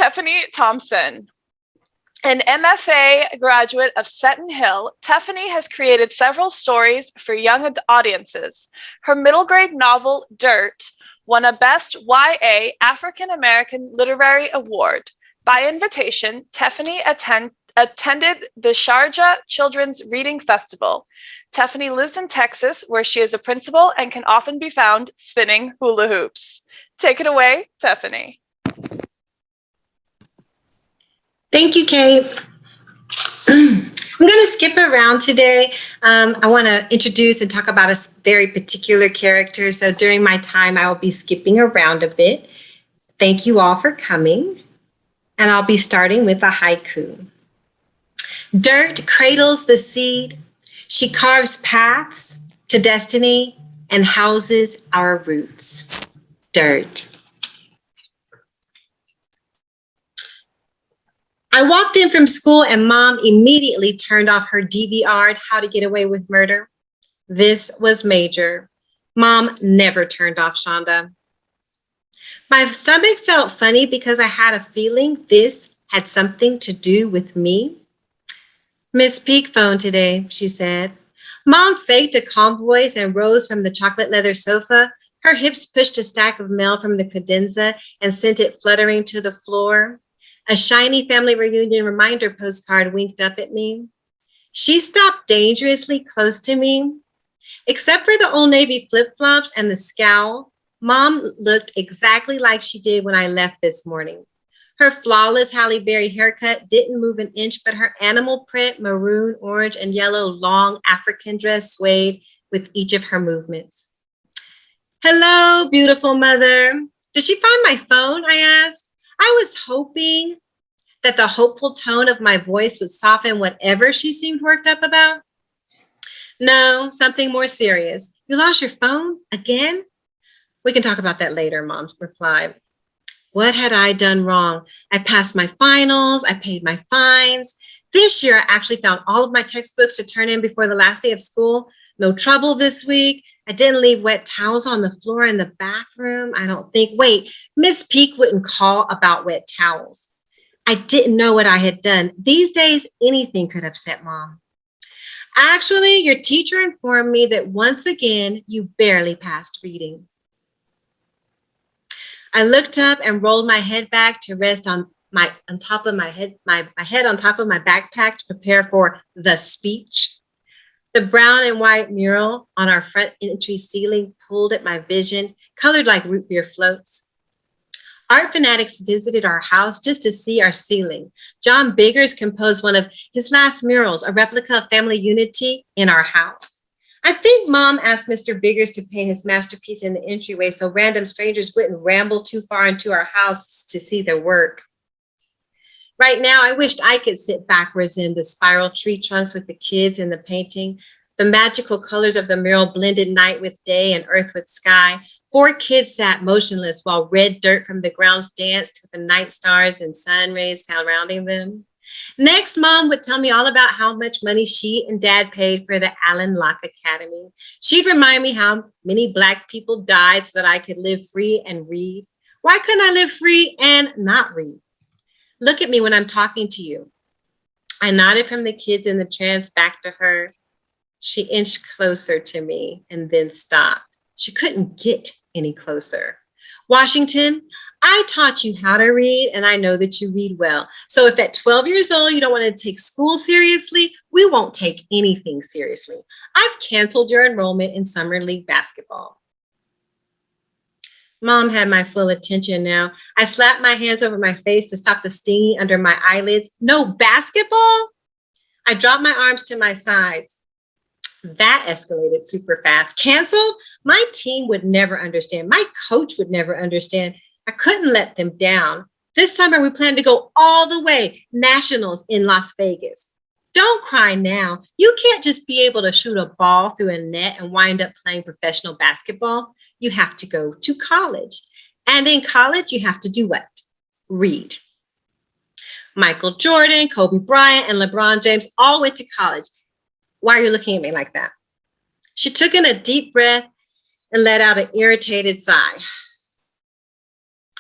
Teffanie Thompson. An MFA graduate of Seton Hill, Teffanie has created several stories for young audiences. Her middle grade novel, Dirt, won a Best YA African American Literary Award. By invitation, Teffanie attended the Sharjah Children's Reading Festival. Teffanie lives in Texas, where she is a principal and can often be found spinning hula hoops. Take it away, Teffanie. Thank you, Kate. I'm going to skip around today. I want to introduce and talk about a very particular character. So during my time, I will be skipping around a bit. Thank you all for coming. And I'll be starting with a haiku. Dirt cradles the seed. She carves paths to destiny and houses our roots. Dirt. I walked in from school and Mom immediately turned off her DVR'd How to Get Away with Murder. This was major. Mom never turned off Shonda. My stomach felt funny because I had a feeling this had something to do with me. Miss Peak phoned today, she said. Mom faked a calm voice and rose from the chocolate leather sofa. Her hips pushed a stack of mail from the cadenza and sent it fluttering to the floor. A shiny family reunion reminder postcard winked up at me. She stopped dangerously close to me. Except for the Old Navy flip-flops and the scowl, Mom looked exactly like she did when I left this morning. Her flawless Halle Berry haircut didn't move an inch, but her animal print, maroon, orange, and yellow long African dress swayed with each of her movements. Hello, beautiful mother. Did she find my phone? I asked. I was hoping that the hopeful tone of my voice would soften whatever she seemed worked up about. No, something more serious. You lost your phone again? We can talk about that later, Mom replied. What had I done wrong? I passed my finals. I paid my fines. This year, I actually found all of my textbooks to turn in before the last day of school. No trouble this week. I didn't leave wet towels on the floor in the bathroom. I don't think. Wait, Miss Peak wouldn't call about wet towels. I didn't know what I had done. These days, anything could upset Mom. Actually, your teacher informed me that once again, you barely passed reading. I looked up and rolled my head back to rest on top of my head on top of my backpack to prepare for the speech. The brown and white mural on our front entry ceiling pulled at my vision, colored like root beer floats. Art fanatics visited our house just to see our ceiling. John Biggers composed one of his last murals, a replica of family unity in our house. I think Mom asked Mr. Biggers to paint his masterpiece in the entryway so random strangers wouldn't ramble too far into our house to see their work. Right now, I wished I could sit backwards in the spiral tree trunks with the kids in the painting. The magical colors of the mural blended night with day and earth with sky. 4 kids sat motionless while red dirt from the grounds danced with the night stars and sun rays surrounding them. Next, Mom would tell me all about how much money she and Dad paid for the Allen Locke Academy. She'd remind me how many Black people died so that I could live free and read. Why couldn't I live free and not read? Look at me when I'm talking to you. I nodded from the kids in the trance back to her. She inched closer to me and then stopped. She couldn't get any closer. Washington, I taught you how to read, and I know that you read well. So if at 12 years old you don't want to take school seriously, we won't take anything seriously. I've canceled your enrollment in summer league basketball. Mom had my full attention now. I slapped my hands over my face to stop the stinging under my eyelids. No basketball? I dropped my arms to my sides. That escalated super fast. Canceled? My team would never understand. My coach would never understand. I couldn't let them down. This summer, we plan to go all the way, nationals in Las Vegas. Don't cry now. You can't just be able to shoot a ball through a net and wind up playing professional basketball. You have to go to college. And in college, you have to do what? Read. Michael Jordan, Kobe Bryant, and LeBron James all went to college. Why are you looking at me like that? She took in a deep breath and let out an irritated sigh.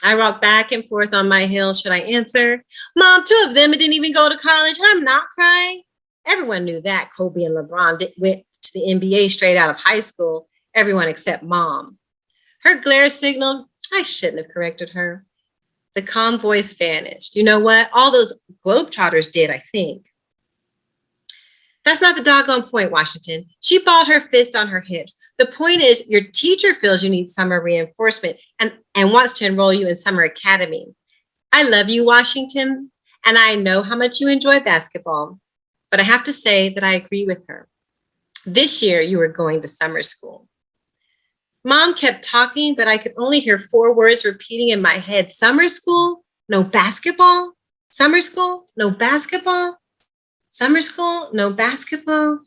I rock back and forth on my hill. Should I answer? Mom, two of them didn't even go to college. I'm not crying. Everyone knew that Kobe and LeBron went to the NBA straight out of high school. Everyone except Mom. Her glare signaled I shouldn't have corrected her. The calm voice vanished. You know what? All those Globetrotters did, I think. That's not the doggone point, Washington. She balled her fist on her hips. The point is, your teacher feels you need summer reinforcement and wants to enroll you in summer academy. I love you, Washington, and I know how much you enjoy basketball, but I have to say that I agree with her. This year, you are going to summer school. Mom kept talking, but I could only hear 4 words repeating in my head. Summer school? No basketball? Summer school? No basketball? Summer school? No basketball?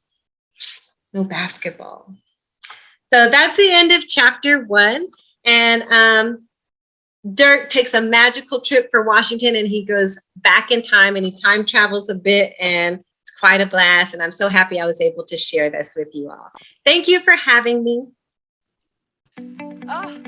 No basketball. So that's the end of chapter 1. And Dirk takes a magical trip for Washington, and he goes back in time, and he time travels a bit, and it's quite a blast. And I'm so happy I was able to share this with you all. Thank you for having me. Oh,